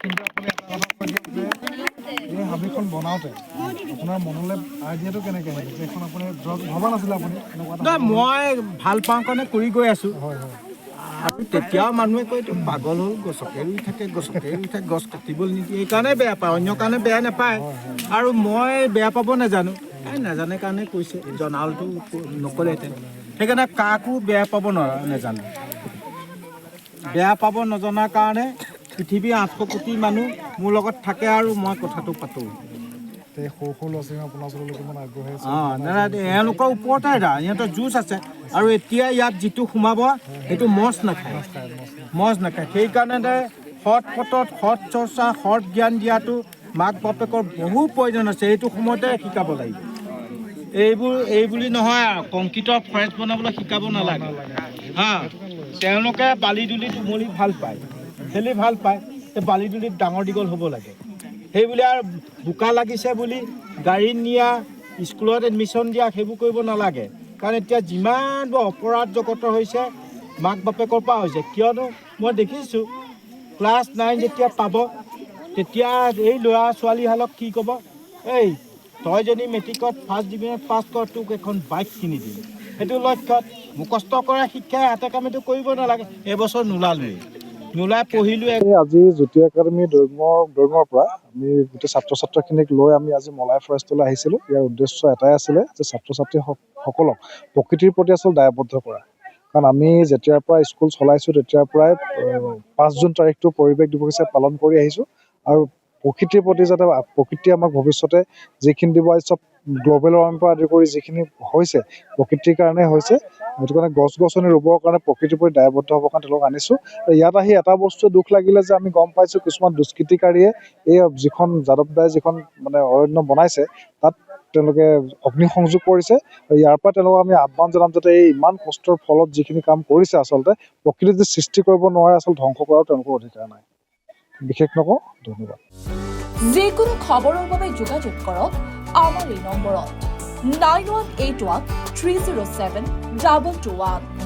কিন্তু আপুনি এটা কথা কৈছে যে এই হাবিখন বনাওঁতে আপোনাৰ মনলৈ আইডিয়াটো কেনেকৈ আহিলে যে এখন আপুনি ধৰক ভবা নাছিলে আপুনি নাই মই ভাল পাওঁ কাৰণে কৰি গৈ আছোঁ হয় হয় আৰু তেতিয়াও মানুহে কয় এইটো পাগল হ'ল গছকে ৰুই থাকে গছ কাটিবলৈ নিদিয়ে এইকাৰণে বেয়া পায় অন্য কাৰণে বেয়া নাপায় আৰু মই বেয়া পাব নাজানো নাজানে কাৰণে কৈছে জনালটো নকলেহেঁতেন সেইকাৰণে কাকো বেয়া পাব নাজানো বেয়া পাব নজনাৰ কাৰণে পৃথিৱীৰ 800 কোটি মানুহ মোৰ লগত থাকে আৰু মই কথাটো পাতোঁ এই সৰু সৰু ল'ৰা ছোৱালী আপোনাৰ ওচৰলৈ কিমান আগ্ৰহ আছে এওঁলোকৰ ওপৰতে ইহঁতৰ যুঁজ আছে আৰু এতিয়া ইয়াত যিটো সোমাব সেইটো মজ নাখায় সেইকাৰণে সৎ পথত সৎ চৰ্চা সৎ জ্ঞান দিয়াটো মাক বাপেকৰ বহু প্ৰয়োজন আছে এইটো সময়তে শিকাব লাগিব এই বুলি নহয় আৰু কংক্ৰিটৰ ফৰেষ্ট বনাবলৈ শিকাব নালাগে হা তেওঁলোকে বালি দুলিত উমলি ভাল পায় খেলি ভাল পায় সেই বালি দুলিত ডাঙৰ দীঘল হ'ব লাগে সেইবুলি আৰু বোকা লাগিছে বুলি গাড়ীত নিয়া স্কুলত এডমিশ্যন দিয়া সেইবোৰ কৰিব নালাগে কাৰণ এতিয়া যিমানবোৰ অপৰাধ জগতৰ হৈছে মাক বাপেকৰ পৰা হৈছে কিয়নো মই দেখিছোঁ ক্লাছ 9 যেতিয়া পাব তেতিয়া এই ল'ৰা ছোৱালীহালক কি ক'ব এই তই যদি মেট্ৰিকত ফাৰ্ষ্ট ডিভিজনত পাছ কৰ তোক এখন বাইক কিনি দিম সেইটো লক্ষ্যত মুখস্থ কৰা শিক্ষাই হাতে কামেটো কৰিব নালাগে এবছৰ নোলাই পঢ়িলোঁ আজি জ্যোতি একাডেমী দৈঙৰ পৰা আমি গোটেই ছাত্ৰ ছাত্ৰীখিনিক লৈ আমি আজি মলাই ফৰেষ্টলৈ আহিছিলোঁ ইয়াৰ উদ্দেশ্য এটাই আছিলে যে ছাত্ৰ ছাত্ৰীসকলক প্ৰকৃতিৰ প্ৰতি আচলতে দায়বদ্ধ কৰা কাৰণ আমি যেতিয়াৰ পৰা স্কুল চলাইছোঁ তেতিয়াৰ পৰাই 5 জুন তাৰিখটো পৰিৱেশ দিৱস হিচাপে পালন কৰি আহিছোঁ আৰু প্ৰকৃতিৰ প্ৰতি যাতে প্ৰকৃতিয়ে আমাক ভৱিষ্যতে যিখিনি দিব চব গ্ল'বেল ৱাৰ্মিঙৰ পৰা আদি কৰি যিখিনি হৈছে প্ৰকৃতিৰ কাৰণে হৈছে সেইটো কাৰণে গছ গছনি ৰুবৰ কাৰণে প্ৰকৃতিৰ প্ৰতি দায়বদ্ধ হ'বৰ কাৰণে তেওঁলোকক আনিছোঁ আৰু ইয়াত আহি এটা বস্তু দুখ লাগিলে যে আমি গম পাইছোঁ কিছুমান দুষ্কৃতিকাৰীয়ে এই যিখন যাদৱ দাই যিখন মানে অৰণ্য বনাইছে তাত তেওঁলোকে অগ্নিসংযোগ কৰিছে আৰু ইয়াৰ পৰা তেওঁলোকক আমি আহ্বান জনাম যাতে এই ইমান কষ্টৰ ফলত যিখিনি কাম কৰিছে আচলতে প্ৰকৃতি যদি সৃষ্টি কৰিব নোৱাৰে আচলতে ধ্বংস কৰাৰ তেওঁলোকৰ অধিকাৰ নাই বিশেষ নকওঁ ধন্যবাদ যিকোনো খবৰৰ বাবে যোগাযোগ কৰক আমাৰ এই নম্বৰত 9181 307 2221